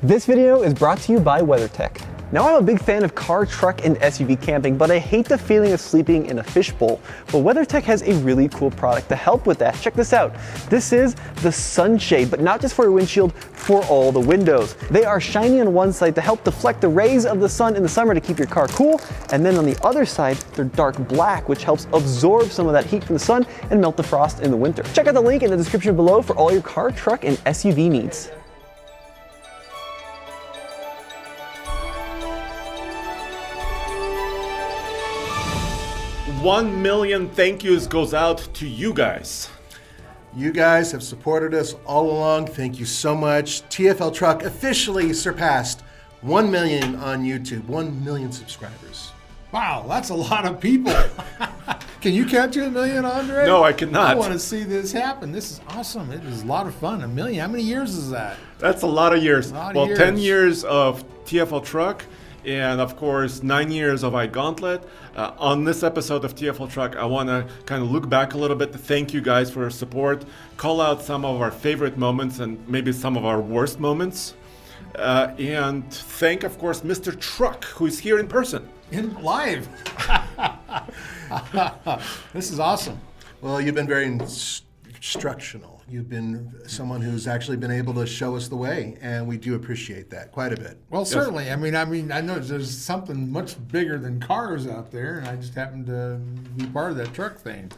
This video is brought to you by WeatherTech. Now, I'm a big fan of car, truck, and SUV camping, but I hate the feeling of sleeping in a fishbowl. But WeatherTech has a really cool product to help with that. Check this out. This is the sunshade, but not just for your windshield, for all the windows. They are shiny on one side to help deflect the rays of the sun in the summer to keep your car cool, and then on the other side, they're dark black, which helps absorb some of that heat from the sun and melt the frost in the winter. Check out the link in the description below for all your car, truck, and SUV needs. 1 million thank yous goes out to you guys. You guys have supported us all along. Thank you so much. TFLtruck officially surpassed 1 million on YouTube. 1 million subscribers. Wow, that's a lot of people. Can you count to 1 million, Andre? No, I cannot. I want to see this happen. This is awesome. It is a lot of fun. 1 million. How many years is that? That's a lot of years. Well, 10 years of TFLtruck, and of course 9 years of Ike Gauntlet. On this episode of TFLtruck, I want to kind of look back a little bit to thank you guys for your support, call out some of our favorite moments and maybe some of our worst moments, and thank, of course, Mr. Truck, who is here in person. In live. This is awesome. Well, you've been very instructional. You've been someone who's actually been able to show us the way, and we do appreciate that quite a bit. Well, certainly. I mean, I know there's something much bigger than cars out there, and I just happen to be part of that truck thing.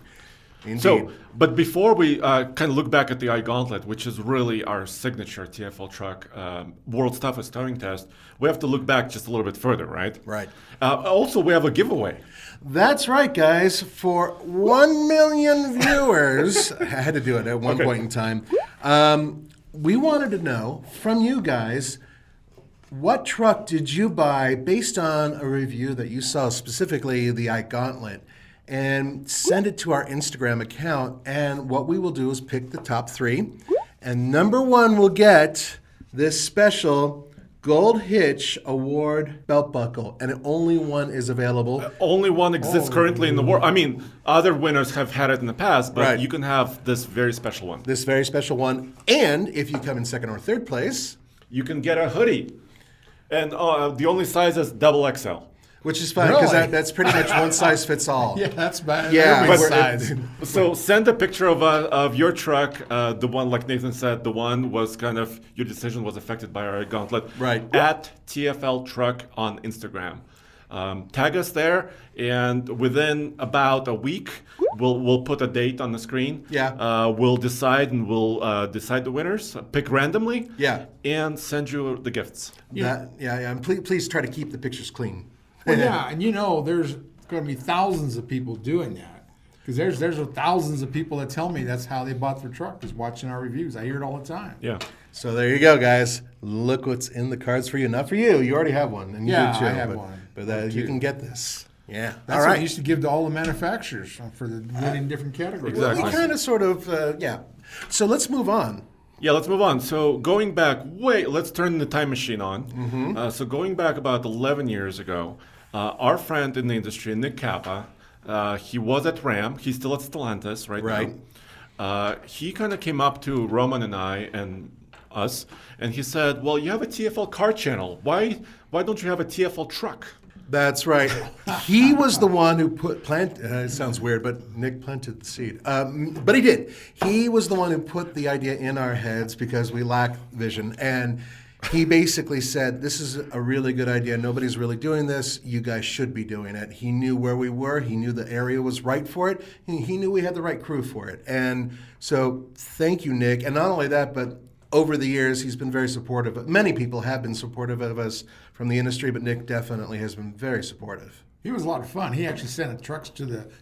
Indeed. So, but before we kind of look back at the Ike Gauntlet, which is really our signature TFLtruck World's Toughest Towing Test, we have to look back just a little bit further, right? Right. Also, we have a giveaway. That's right, guys. For 1 million viewers, I had to do it at one point in time. We wanted to know from you guys, what truck did you buy based on a review that you saw, specifically the Ike Gauntlet, and send it to our Instagram account. And what we will do is pick the top 3, and number 1 will get this special Gold Hitch Award belt buckle, and only one is available. Only one exists currently in the world. I mean, other winners have had it in the past, but Right. you can have this very special one. This very special one. And if you come in second or third place, You can get a hoodie. And the only size is XXL. which is fine because Really? that's pretty much one size fits all. Yeah, that's bad. Yeah, Every but- size. So send a picture of your truck. The one, like Nathan said, the one was kind of, your decision was affected by our Gauntlet. Right. At TFLtruck on Instagram. Tag us there, and within about a week, we'll put a date on the screen. Yeah. We'll decide, and we'll decide the winners, pick randomly. Yeah. And send you the gifts. Yeah. And please try to keep the pictures clean. Well, yeah, and you know, there's going to be thousands of people doing that, because there's thousands of people that tell me that's how they bought their truck, is watching our reviews. I hear it all the time. Yeah. So there you go, guys. Look what's in the cards for you. Not for you. You already have one, and you Yeah, do too. I have but, one. But you can get this. Yeah. That's all what I right. used to give to all the manufacturers for the winning different categories. Exactly. We kind of sort of, yeah. So let's move on. Yeah, let's move on. So going back, let's turn the time machine on. Mm-hmm. So going back about 11 years ago, our friend in the industry, Nick Kappa, he was at Ram. He's still at Stellantis right now. He kind of came up to Roman and I and us, and he said, well, you have a TFL car channel. Why don't you have a TFL truck? That's right. He was the one who it sounds weird, but Nick planted the seed. But he did. He was the one who put the idea in our heads because we lack vision. And he basically said, this is a really good idea. Nobody's really doing this. You guys should be doing it. He knew where we were. He knew the area was right for it. He knew we had the right crew for it. And so thank you, Nick. And not only that, but over the years, he's been very supportive. Many people have been supportive of us from the industry, but Nick definitely has been very supportive. He was a lot of fun. He actually sent trucks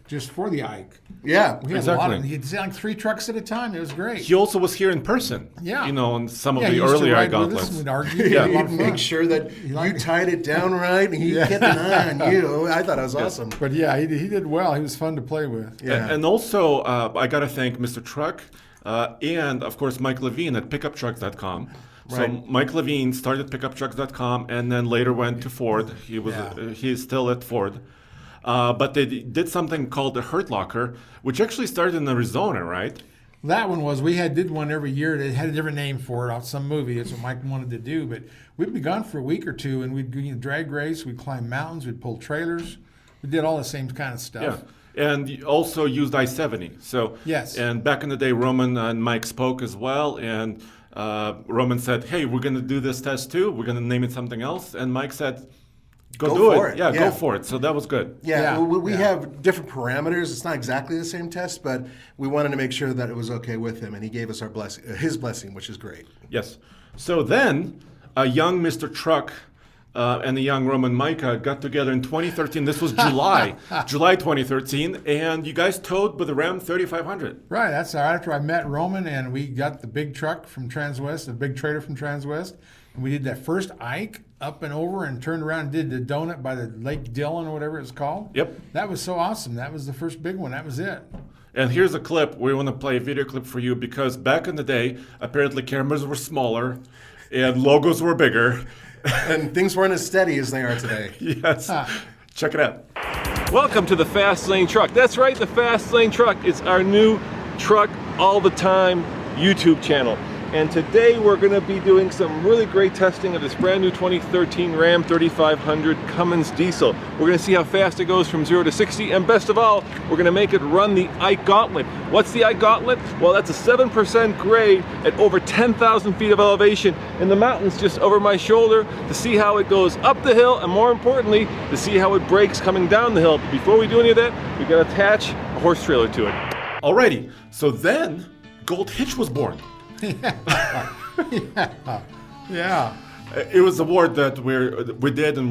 just for the Ike. Yeah. We had Exactly. he'd send like 3 trucks at a time. It was great. He also was here in person. Yeah. You know, on some of he the used to earlier ride with us Gauntlets. and we'd argue. Yeah, He had a lot of he'd fun. make sure that you liked it. tied it down right, and he kept an eye on you. I thought it was awesome. But yeah, he did well. He was fun to play with. Yeah. And also, I got to thank Mr. Truck and, of course, Mike Levine at pickuptrucks.com. So Right. Mike Levine started pickuptrucks.com and then later went to Ford. He's still at Ford. But they did something called the Hurt Locker, which actually started in Arizona, right? That one was, we did one every year. They had a different name for it off some movie. That's what Mike wanted to do. But we'd be gone for a week or two, and we'd drag race, we'd climb mountains, we'd pull trailers. We did all the same kind of stuff. Yeah. And you also used I-70. So yes. And back in the day, Roman and Mike spoke as well. And Roman said, hey, we're going to do this test too. We're going to name it something else. And Mike said, Go do for it. Yeah, go for it. So that was good. Yeah, we have different parameters. It's not exactly the same test, but we wanted to make sure that it was okay with him, and he gave us his blessing, which is great. Yes. So then, a young Mr. Truck and the young Roman Micah got together in 2013. This was July 2013, and you guys towed with the Ram 3500. Right. That's after I met Roman, and we got the big truck from Transwest, the big trailer from Transwest, and we did that first Ike up and over and turned around and did the donut by the Lake Dillon or whatever it's called. Yep. That was so awesome. That was the first big one. That was it. And here's a clip. We want to play a video clip for you because back in the day, apparently cameras were smaller and logos were bigger. And things weren't as steady as they are today. Yes. Check it out. Welcome to the Fast Lane Truck. That's right, the Fast Lane Truck. It's our new Truck All the Time YouTube channel. And today we're going to be doing some really great testing of this brand new 2013 Ram 3500 Cummins diesel. We're going to see how fast it goes from 0 to 60, and best of all, we're going to make it run the Ike Gauntlet. What's the Ike Gauntlet? Well, that's a 7% grade at over 10,000 feet of elevation in the mountains just over my shoulder to see how it goes up the hill, and more importantly, to see how it brakes coming down the hill. But before we do any of that, we've got to attach a horse trailer to it. Alrighty, so then Gold Hitch was born. Yeah. It was a award that we did and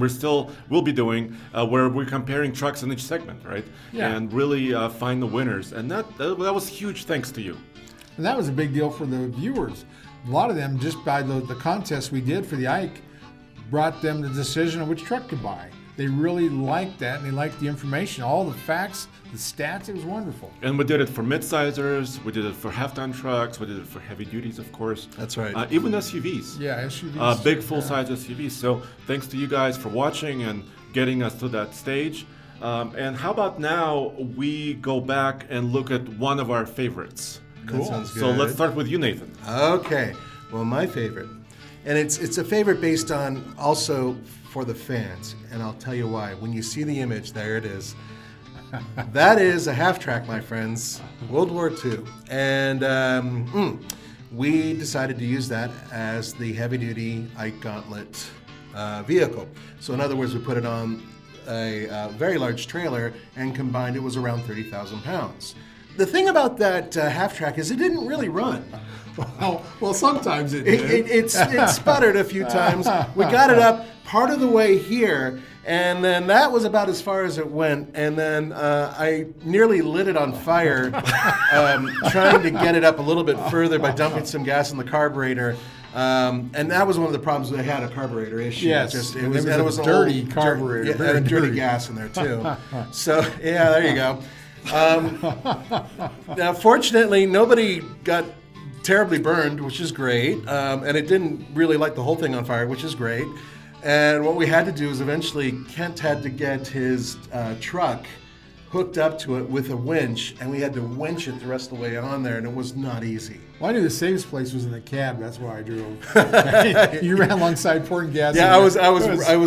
we'll be doing where we're comparing trucks in each segment, right? Yeah. And really find the winners. And that was huge thanks to you. And that was a big deal for the viewers. A lot of them, just by the contest we did for the Ike, brought them the decision of which truck to buy. They really liked that, and they liked the information, all the facts, the stats. It was wonderful. And we did it for mid-sizers, we did it for half-ton trucks, we did it for heavy duties, of course. That's right. Even SUVs. Yeah, SUVs. Big full-size SUVs. So thanks to you guys for watching and getting us to that stage. And how about now we go back and look at one of our favorites. Cool. That sounds good. So let's start with you, Nathan. Okay. Well, my favorite. And it's a favorite based on also for the fans, and I'll tell you why. When you see the image, there it is. That is a half-track, my friends, World War II. And we decided to use that as the heavy-duty Ike Gauntlet vehicle. So in other words, we put it on a very large trailer and combined it was around 30,000 pounds. The thing about that half-track is it didn't really run. Well, sometimes it did. It sputtered a few times. We got it up part of the way here, and then that was about as far as it went. And then I nearly lit it on fire trying to get it up a little bit further by dumping some gas in the carburetor. And that was one of the problems. They had a carburetor issue. Yes, it was a dirty carburetor. Yeah, and dirty gas in there too. So yeah, there you go. Now, fortunately, nobody got terribly burned, which is great, and it didn't really light the whole thing on fire, which is great. And what we had to do is eventually Kent had to get his truck hooked up to it with a winch, and we had to winch it the rest of the way on there, and it was not easy. Well, I knew the safest place was in the cab. That's why I drove. You ran alongside pouring gas. Yeah, in I was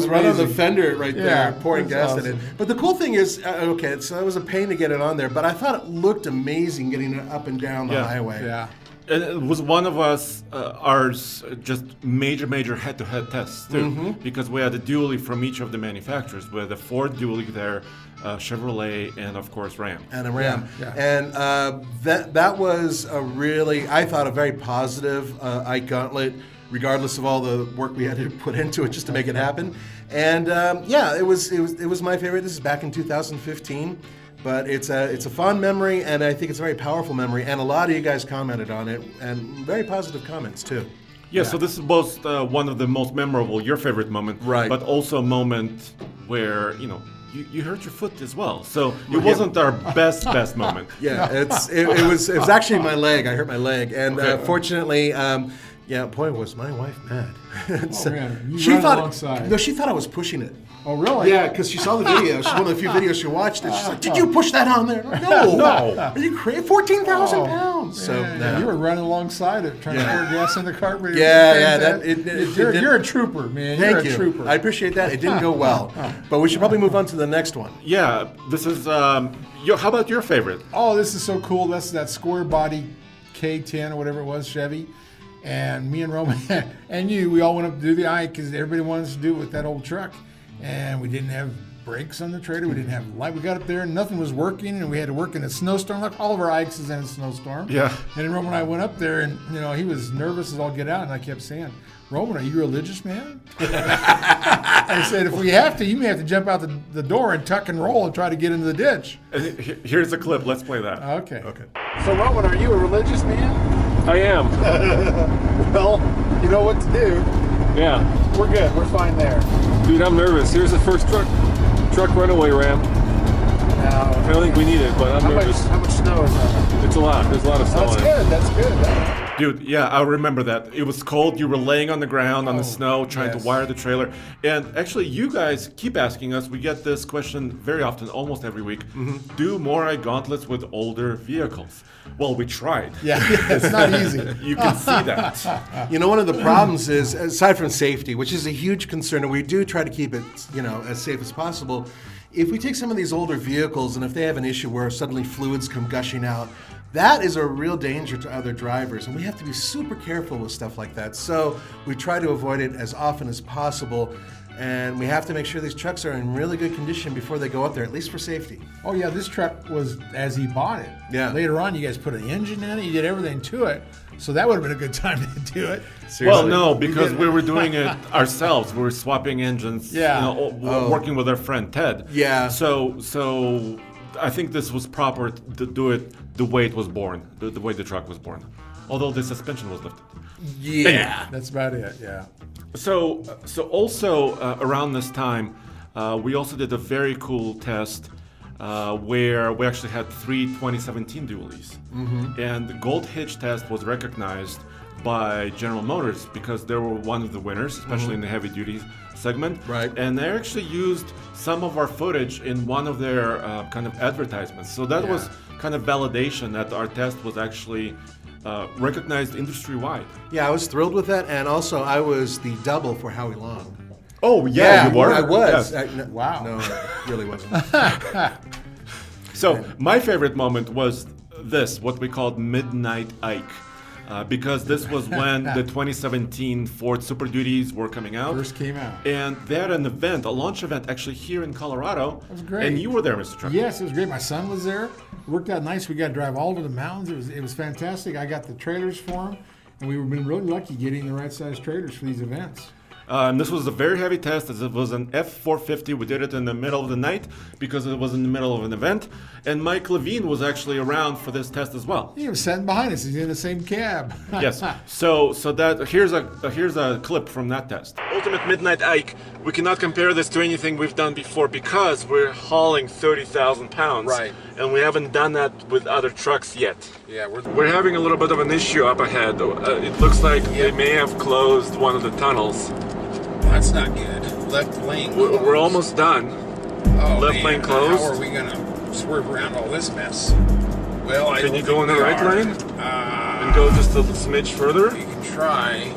running the amazing. fender right there, Yeah, pouring that's gas in awesome. it. But the cool thing is, okay, so it was a pain to get it on there, but I thought it looked amazing getting it up and down the Yeah. highway. Yeah. And it was one of ours just major head-to-head tests too, because we had a dually from each of the manufacturers. We had a Ford dually there, Chevrolet, and of course Ram. And a Ram. Yeah. And that was a really, I thought, a very positive Ike Gauntlet, regardless of all the work we had to put into it just to make it happen. And yeah, it was my favorite. This is back in 2015. But it's a fond memory, and I think it's a very powerful memory. And a lot of you guys commented on it, and very positive comments too. Yeah, so this is both one of the most memorable, your favorite moment, Right. but also a moment where, you hurt your foot as well. So it wasn't our best moment. Yeah, it was actually my leg. I hurt my leg, and fortunately, Yeah, boy, was my wife mad. Oh, man. You she ran thought alongside. no, she thought I was pushing it. Oh, really? Yeah, because she saw the video. She's one of the few videos she watched, and she's like, "Did you push that on there?" I'm like, no, Are you crazy? 14,000 pounds. So Yeah, you were running alongside it, trying to pour gas in the cart. You're a trooper, man. Thank You're a you. trooper. I appreciate that. It didn't go well, but we should probably move on to the next one. Yeah, this is. How about your favorite? Oh, this is so cool. That's that square body K10 or whatever it was, Chevy. And me and Roman and we all went up to do the Ike because everybody wanted us to do it with that old truck. And we didn't have brakes on the trailer. We didn't have light. We got up there and nothing was working, and we had to work in a snowstorm. Like all of our Ikes is in a snowstorm. Yeah. And then Roman and I went up there, and he was nervous as all get out, and I kept saying, "Roman, are you a religious man?" I said, "If we have to, you may have to jump out the door and tuck and roll and try to get into the ditch." And here's a clip. Let's play that. Okay. So, Roman, are you a religious man? I am. Well, you know what to do. Yeah. We're good. We're fine there. Dude, I'm nervous. Here's the first truck runaway ram. Now, I don't think we need it, but I'm nervous. how much snow is on it? It's a lot. There's a lot of snow That's on it. good. That's good. Dude, yeah, I remember that. It was cold. You were laying on the ground on the snow trying to wire the trailer. And actually, you guys keep asking us. We get this question very often, almost every week. Do more Ike Gauntlets with older vehicles? Well, we tried. Yeah, it's not easy. You can see that. You know, one of the problems is, aside from safety, which is a huge concern, and we do try to keep it, as safe as possible. If we take some of these older vehicles, and if they have an issue where suddenly fluids come gushing out, that is a real danger to other drivers, and we have to be super careful with stuff like that. So we try to avoid it as often as possible, and we have to make sure these trucks are in really good condition before they go up there, at least for safety. Oh yeah, this truck was as he bought it. Yeah. Later on, you guys put an engine in it. You did everything to it, so that would have been a good time to do it. Seriously. Well, no, because we were doing it ourselves. We were swapping engines. Yeah. Working with our friend Ted. Yeah. So I think this was proper to do it the way it was born, the way the truck was born. Although the suspension was lifted. Yeah. That's about it. Yeah. So also around this time, we also did a very cool test where we actually had 3 2017 dualies. And the gold hitch test was recognized by General Motors because they were one of the winners, especially in the heavy duty segment. Right. And they actually used some of our footage in one of their kind of advertisements. So that was kind of validation that our test was actually recognized industry-wide. Yeah, I was thrilled with that, and also I was the double for Howie Long. Oh, yeah, you were? I was. Yes. Wow. No, it really wasn't. So my favorite moment was this, what we called Midnight Ike. Because this was when the 2017 Ford Super Duties were coming out. First came out. And they had an event, a launch event, actually here in Colorado. That was great. And you were there, Mr. Truck. Yes, it was great. My son was there. It worked out nice. We got to drive all over the mountains. It was fantastic. I got the trailers for him, and we've been really lucky getting the right size trailers for these events. This was a very heavy test. As it was an F450. We did it in the middle of the night because it was in the middle of an event. And Mike Levine was actually around for this test as well. He was sitting behind us. He's in the same cab. Yes. So that here's a clip from that test. Ultimate Midnight Ike. We cannot compare this to anything we've done before because we're hauling 30,000 pounds. Right. And we haven't done that with other trucks yet. Yeah, We're having a little bit of an issue up ahead. It looks like they may have closed one of the tunnels. that's not good. Left lane. We're almost done. Oh, left man, lane closed. How are we gonna swerve around all this mess? Well, I Can don't you go in think the we right are. lane? And go just a smidge further? You can try.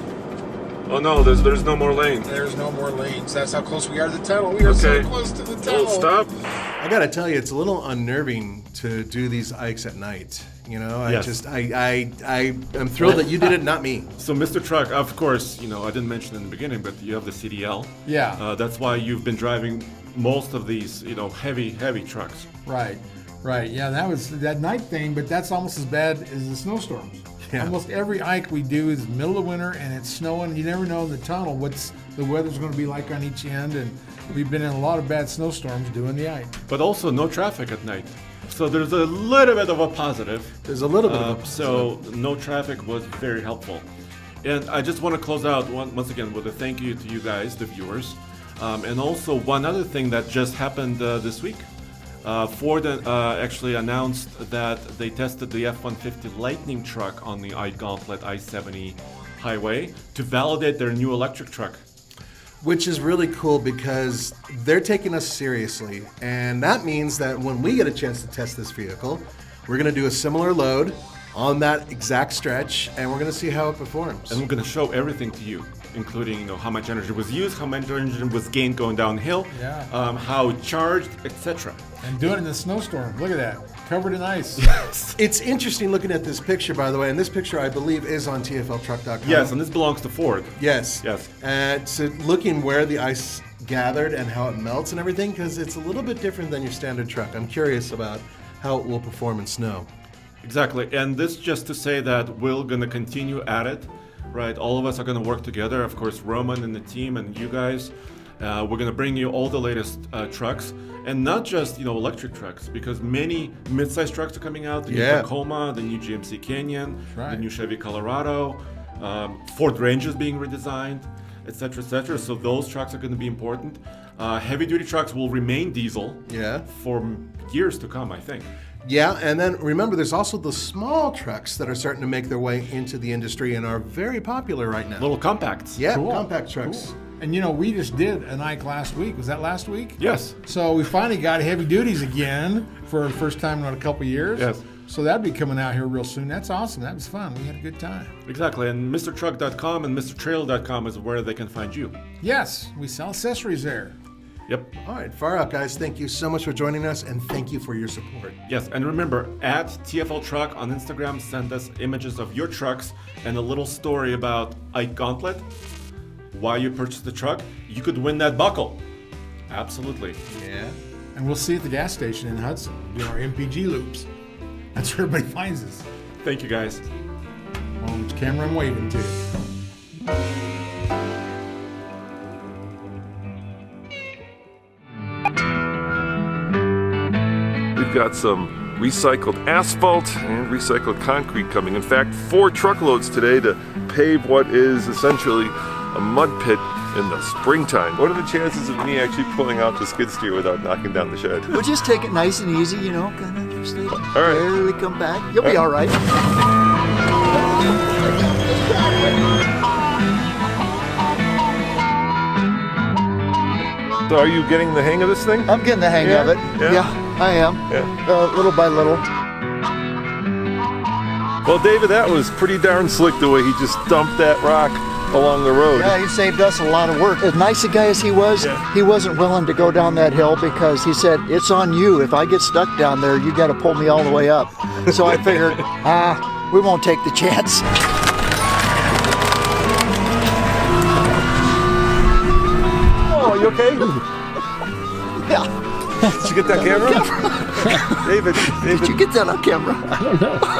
Oh no, there's no more lane. There's no more lanes. That's how close we are to the tunnel. We are so close to the tunnel. Full stop. I gotta tell you, it's a little unnerving to do these Ikes at night. You know, Yes. I'm thrilled that you did it, not me. So Mr. Truck, of course, I didn't mention in the beginning, but you have the CDL. Yeah. That's why you've been driving most of these, heavy trucks. Right. Yeah, that was that night thing, but that's almost as bad as the snowstorms. Yeah. Almost every Ike we do is middle of winter and it's snowing. You never know in the tunnel what's the weather's going to be like on each end, and we've been in a lot of bad snowstorms doing the Ike. But also no traffic at night. So there's a little bit of a positive. There's a little bit of a So no traffic was very helpful. And I just want to close out once again with a thank you to you guys, the viewers. And also one other thing that just happened this week. Ford actually announced that they tested the F-150 Lightning truck on the Ike Gauntlet I-70 highway to validate their new electric truck. Which is really cool because they're taking us seriously. And that means that when we get a chance to test this vehicle, we're going to do a similar load on that exact stretch, and we're going to see how it performs. And we're going to show everything to you, including how much energy was used, how much energy was gained going downhill, how it charged, etc. And do it in the snowstorm. Look at that. Covered in ice. It's interesting looking at this picture, by the way, and this picture I believe is on TFLtruck.com. Yes, and this belongs to Ford. Yes. Yes. So looking where the ice gathered and how it melts and everything, because it's a little bit different than your standard truck. I'm curious about how it will perform in snow. Exactly, and this just to say that we're going to continue at it, right? All of us are going to work together. Of course, Roman and the team and you guys. We're going to bring you all the latest trucks, and not just electric trucks, because many mid-sized trucks are coming out. The new Tacoma, the new GMC Canyon, the new Chevy Colorado, Ford Ranger is being redesigned, etc., etc. So those trucks are going to be important. Heavy-duty trucks will remain diesel for years to come, I think. Yeah, and then remember, there's also the small trucks that are starting to make their way into the industry and are very popular right now. Little compacts. Yeah, compact trucks. Cool. And we just did an Ike last week. Was that last week? Yes. So we finally got heavy duties again for the first time in a couple of years. Yes. So that'll be coming out here real soon. That's awesome. That was fun. We had a good time. Exactly. And MrTruck.com and MrTrail.com is where they can find you. Yes, we sell accessories there. Yep. All right, far out, guys. Thank you so much for joining us, and thank you for your support. Yes, and remember, at TFL Truck on Instagram, send us images of your trucks and a little story about Ike Gauntlet, why you purchased the truck. You could win that buckle. Absolutely. Yeah. And we'll see you at the gas station in Hudson, doing our MPG loops. That's where everybody finds us. Thank you, guys. Well, it's camera I'm waving to. We've got some recycled asphalt and recycled concrete coming. In fact, 4 truckloads today to pave what is essentially a mud pit in the springtime. What are the chances of me actually pulling out the skid steer without knocking down the shed? We'll just take it nice and easy, kind of just right. barely come back. You'll be all right. So are you getting the hang of this thing? I'm getting the hang of it. Yeah, I am. Yeah. Little by little. Well, David, that was pretty darn slick the way he just dumped that rock along the road. Yeah, he saved us a lot of work. As nice a guy as he was, he wasn't willing to go down that hill because he said, it's on you. If I get stuck down there, you got to pull me all the way up. So I figured, we won't take the chance. Oh, you okay? Yeah. Did you get that camera? David. Did you get that on camera? I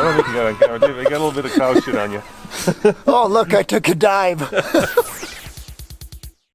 don't think you got it on camera. David, you got a little bit of cow shit on you. Oh, look, I took a dive.